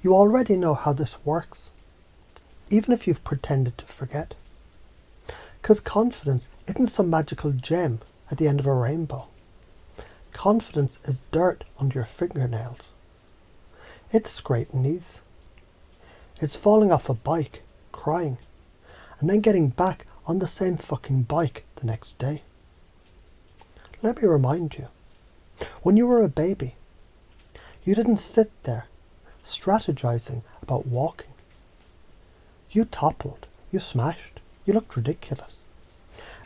You already know how this works, even if you've pretended to forget. Because confidence isn't some magical gem at the end of a rainbow. Confidence is dirt under your fingernails. It's scraped knees. It's falling off a bike, crying, and then getting back on the same fucking bike the next day. Let me remind you, when you were a baby, you didn't sit there strategizing about walking. You toppled, you smashed, you looked ridiculous.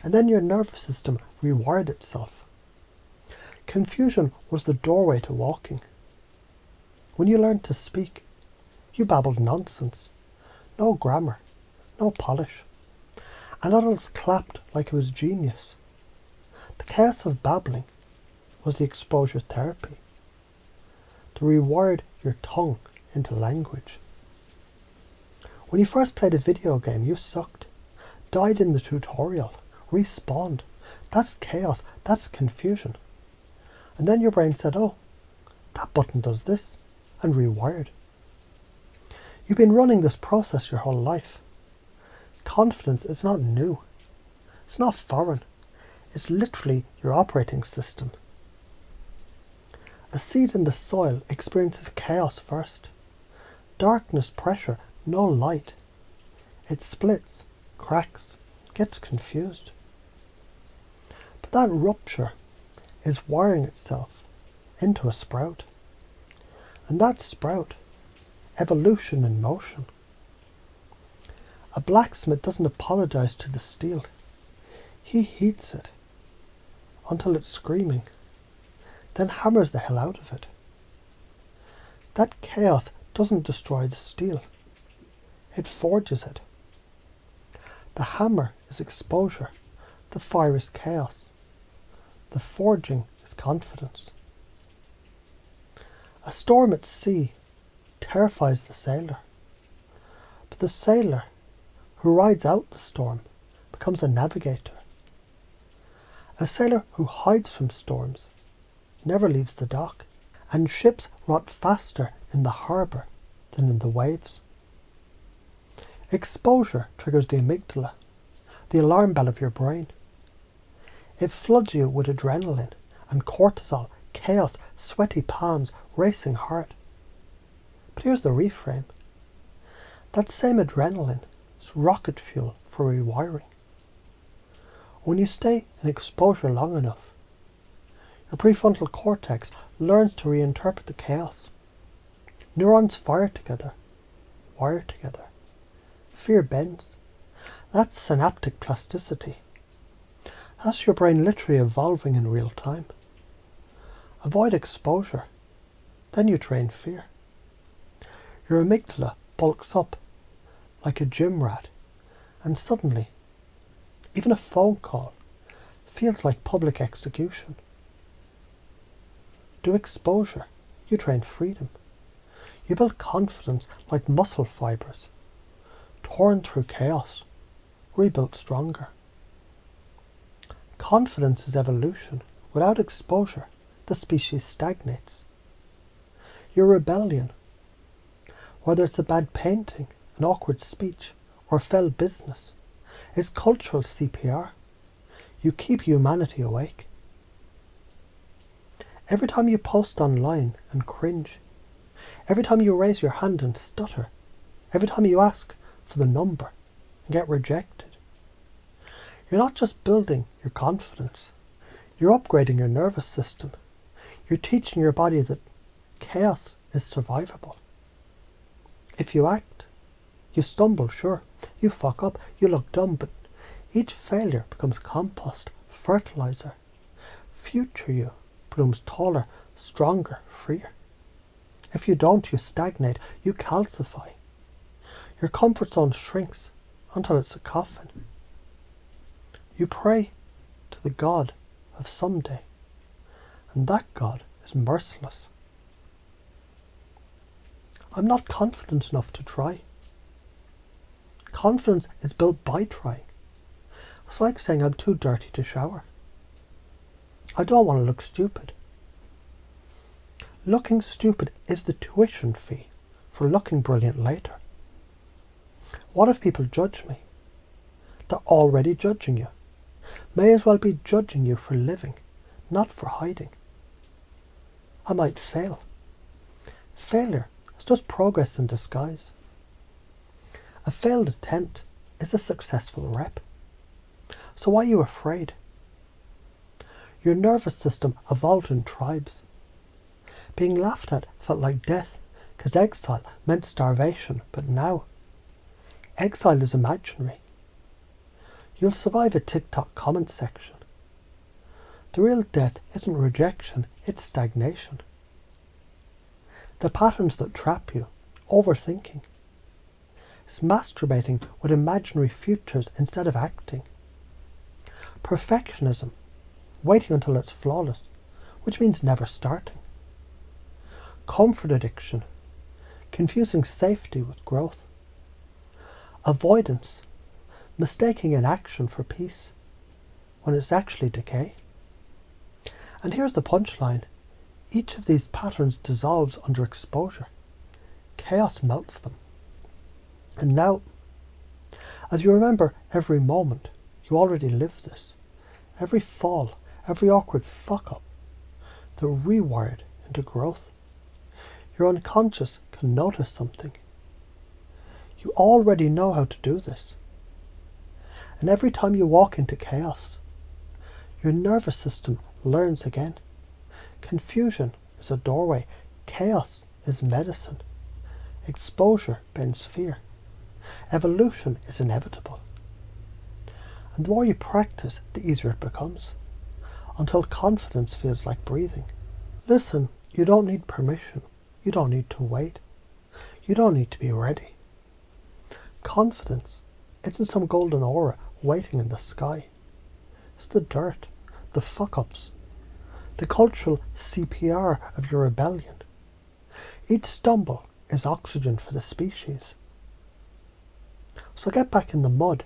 And then your nervous system rewired itself. Confusion was the doorway to walking. When you learned to speak, you babbled nonsense. No grammar, no polish. And adults clapped like it was genius. The chaos of babbling was the exposure therapy. To rewired your tongue into language. When you first played a video game, you sucked. Died in the tutorial. Respawned. That's chaos. That's confusion. And then your brain said, oh, that button does this. And rewired. You've been running this process your whole life. Confidence is not new. It's not foreign. It's literally your operating system. A seed in the soil experiences chaos first. Darkness, pressure, no light. It splits, cracks, gets confused. But that rupture is wiring itself into a sprout. And that sprout, evolution in motion. A blacksmith doesn't apologize to the steel. He heats it until it's screaming, then hammers the hell out of it. That chaos doesn't destroy the steel. It forges it. The hammer is exposure. The fire is chaos. The forging is confidence. A storm at sea terrifies the sailor. But the sailor who rides out the storm becomes a navigator. A sailor who hides from storms never leaves the dock, and ships rot faster in the harbour than in the waves. Exposure triggers the amygdala, the alarm bell of your brain. It floods you with adrenaline and cortisol, chaos, sweaty palms, racing heart. But here's the reframe. That same adrenaline is rocket fuel for rewiring. When you stay in exposure long enough, your prefrontal cortex learns to reinterpret the chaos. Neurons fire together, wire together. Fear bends. That's synaptic plasticity. That's your brain literally evolving in real time. Avoid exposure. Then you train fear. Your amygdala bulks up like a gym rat, and suddenly, even a phone call feels like public execution. Do exposure. You train freedom. You build confidence like muscle fibers, torn through chaos, rebuilt stronger. Confidence is evolution. Without exposure, the species stagnates. Your rebellion, whether it's a bad painting, an awkward speech, or a failed business, is cultural CPR. You keep humanity awake. Every time you post online and cringe, every time you raise your hand and stutter, every time you ask for the number and get rejected, you're not just building your confidence, you're upgrading your nervous system. You're teaching your body that chaos is survivable. If you act, you stumble, sure, you fuck up, you look dumb, but each failure becomes compost, fertilizer. Future you blooms taller, stronger, freer. If you don't, you stagnate, you calcify. Your comfort zone shrinks until it's a coffin. You pray to the God of someday, and that God is merciless. I'm not confident enough to try. Confidence is built by trying. It's like saying I'm too dirty to shower. I don't want to look stupid. Looking stupid is the tuition fee for for looking brilliant later? What if people judge me? They're already judging you. May as well be judging you for living, not for hiding. I might fail. Failure is just progress in disguise. A failed attempt is a successful rep. So why are you afraid? Your nervous system evolved in tribes. Being laughed at felt like death because exile meant starvation, but now exile is imaginary. You'll survive a TikTok comment section. The real death isn't rejection, it's stagnation. The patterns that trap you, overthinking, is masturbating with imaginary futures instead of acting. Perfectionism, waiting until it's flawless, which means never starting. Comfort addiction, confusing safety with growth. Avoidance, mistaking inaction for peace when it's actually decay. And here's the punchline. Each of these patterns dissolves under exposure. Chaos melts them. And now, as you remember every moment, you already live this. Every fall, every awkward fuck-up, they're rewired into growth. Your unconscious can notice something. You already know how to do this. And every time you walk into chaos, your nervous system learns again. Confusion is a doorway. Chaos is medicine. Exposure bends fear. Evolution is inevitable. And the more you practice, the easier it becomes, until confidence feels like breathing. Listen, you don't need permission. You don't need to wait. You don't need to be ready. Confidence isn't some golden aura waiting in the sky. It's the dirt, the fuck-ups, the cultural CPR of your rebellion. Each stumble is oxygen for the species. So get back in the mud,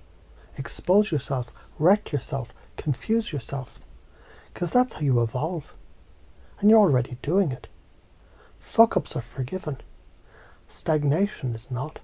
expose yourself, wreck yourself, confuse yourself, because that's how you evolve. And you're already doing it. Fuck-ups are forgiven. Stagnation is not.